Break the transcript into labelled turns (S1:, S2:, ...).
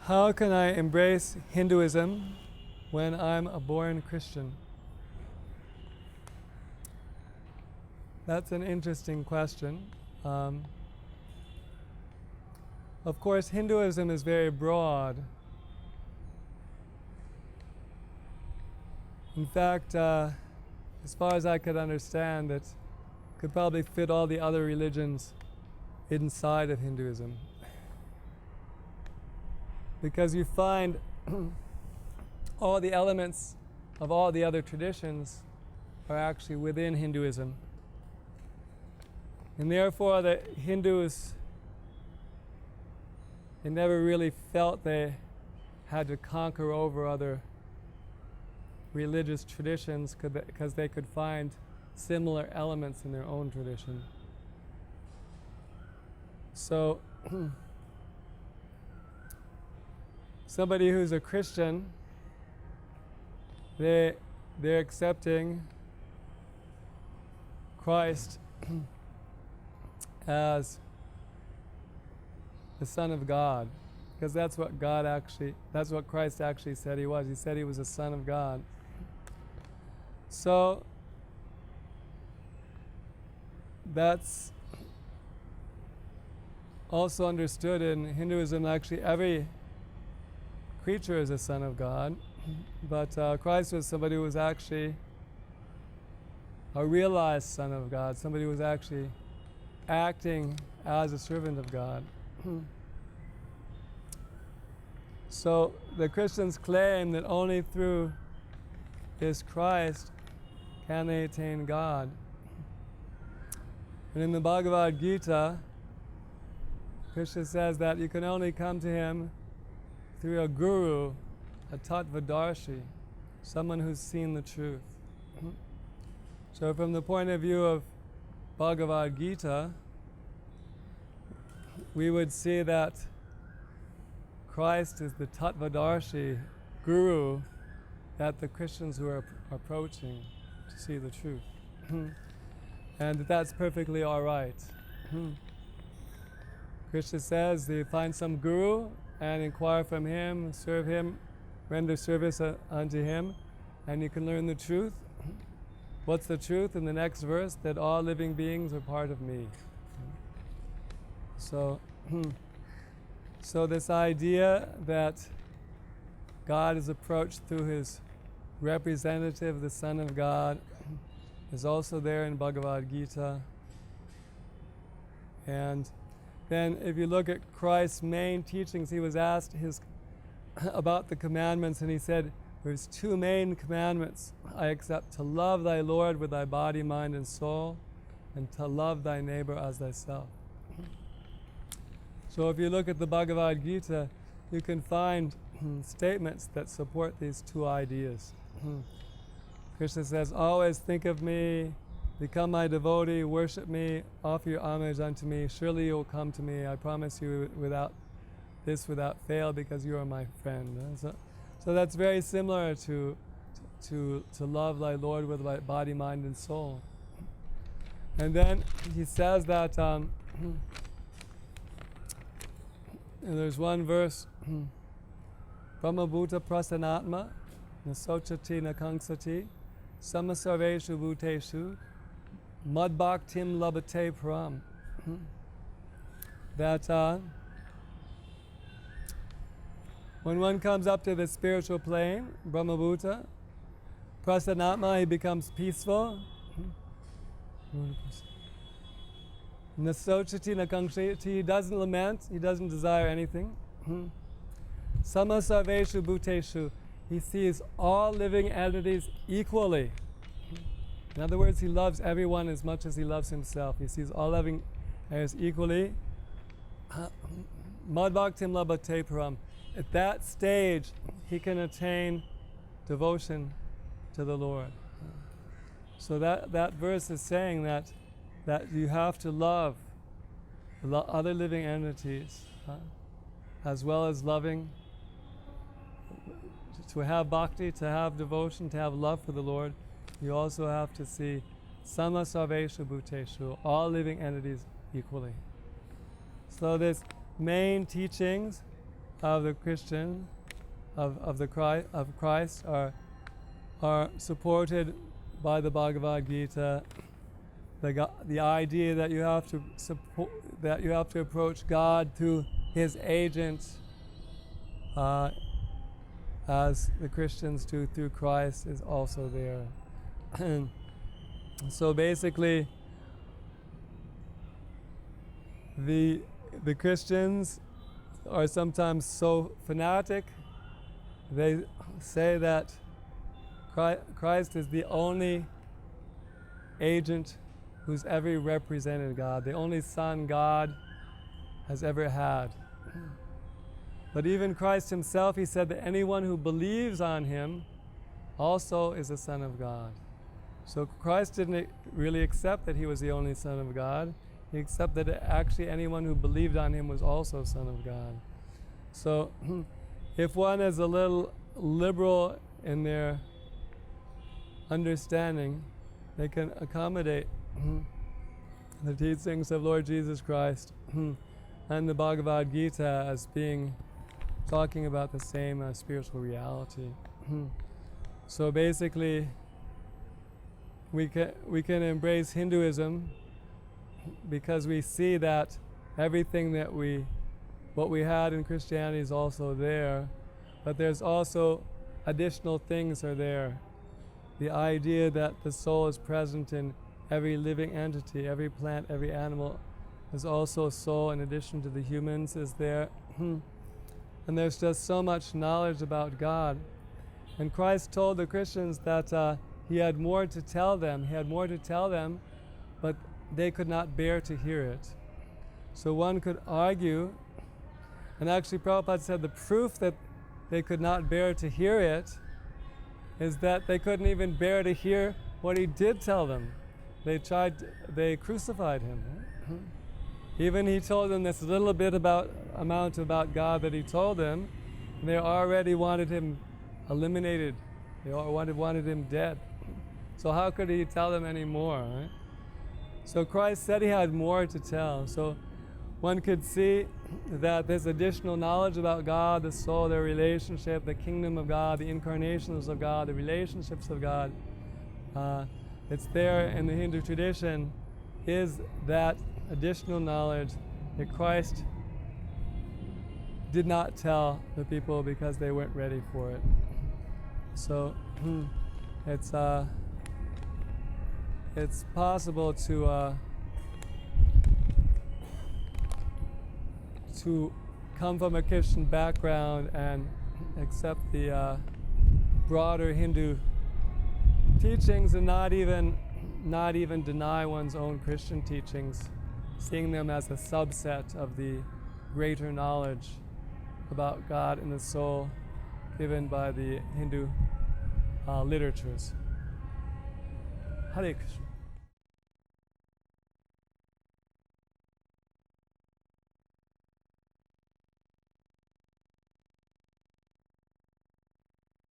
S1: How can I embrace Hinduism when I'm a born Christian? That's an interesting question. Of course, Hinduism is very broad. In fact, as far as I could understand, it could probably fit all the other religions inside of Hinduism. Because you find all the elements of all the other traditions are actually within Hinduism. And therefore the Hindus, they never really felt they had to conquer over other religious traditions because they could find similar elements in their own tradition. So somebody who's a Christian, they're accepting Christ as the Son of God, because that's what Christ actually said he was. He said he was the Son of God. So that's also understood in Hinduism. Actually, every creature is a son of God, but Christ was somebody who was actually a realized Son of God, somebody who was actually acting as a servant of God. So the Christians claim that only through this Christ can they attain God. And in the Bhagavad Gita, Krishna says that you can only come to him through a guru, a tattvadarshi, someone who's seen the truth. So from the point of view of Bhagavad Gita, we would see that Christ is the tattvadarshi guru that the Christians were approaching to see the truth. And that's perfectly all right. Krishna says they find some guru and inquire from him, serve him, render service unto him, and you can learn the truth. What's the truth? In the next verse, that all living beings are part of me. So this idea that God is approached through his representative, the Son of God, is also there in Bhagavad Gita. And then if you look at Christ's main teachings, he was asked about the commandments, and he said, there's two main commandments I accept: to love thy Lord with thy body, mind, and soul, and to love thy neighbor as thyself. So if you look at the Bhagavad Gita, you can find statements that support these two ideas. Krishna says, always think of me, become my devotee, worship me, offer your homage unto me, surely you will come to me, I promise you without fail, because you are my friend. So that's very similar to love thy Lord with thy body, mind, and soul. And then he says that, and there's one verse, Brahmabhuta prasanatma, nasochati nakangsati, samasarveshu bhuteshu, madbhaktim labhate param. That when one comes up to the spiritual plane, Brahmabhuta, prasanatma, he becomes peaceful. Nasochati nakangsati, he doesn't lament, he doesn't desire anything. Samasarveshu bhuteshu, he sees all living entities equally. In other words, he loves everyone as much as he loves himself. He sees all living entities equally. Madbhaktim labhate param. At that stage, he can attain devotion to the Lord. So that verse is saying that you have to love other living entities, as well as loving, to have bhakti, to have devotion, to have love for the Lord. You also have to see sama sarveshu bhuteshu, all living entities equally. So this main teachings of the Christian, of Christ are supported by the Bhagavad Gita. The idea that you have to support, that you have to approach God through His agent, as the Christians do through Christ, is also there. And so basically, the Christians are sometimes so fanatic. They say that Christ is the only agent who's ever represented God, the only Son God has ever had. But even Christ Himself, He said that anyone who believes on Him also is a Son of God. So Christ didn't really accept that He was the only Son of God. He accepted that actually anyone who believed on Him was also Son of God. So if one is a little liberal in their understanding, they can accommodate the teachings of Lord Jesus Christ and the Bhagavad Gita as being talking about the same spiritual reality. So basically, we can embrace Hinduism because we see that everything that what we had in Christianity is also there, but there's also additional things are there. The idea that the soul is present in every living entity, every plant, every animal, is also soul in addition to the humans is there. And there's just so much knowledge about God. And Christ told the Christians that He had more to tell them. He had more to tell them, but they could not bear to hear it. So one could argue, and actually Prabhupada said the proof that they could not bear to hear it is that they couldn't even bear to hear what He did tell them. They crucified Him. Even He told them this little bit amount about God that He told them, and they already wanted Him eliminated. They wanted Him dead. So how could He tell them any more, right? So Christ said He had more to tell. So one could see that this additional knowledge about God, the soul, their relationship, the kingdom of God, the incarnations of God, the relationships of God, it's there in the Hindu tradition, is that additional knowledge that Christ did not tell the people because they weren't ready for it. So it's possible to come from a Christian background and accept the broader Hindu teachings and not even deny one's own Christian teachings, seeing them as a subset of the greater knowledge about God and the soul given by the Hindu literatures. Hare Krishna.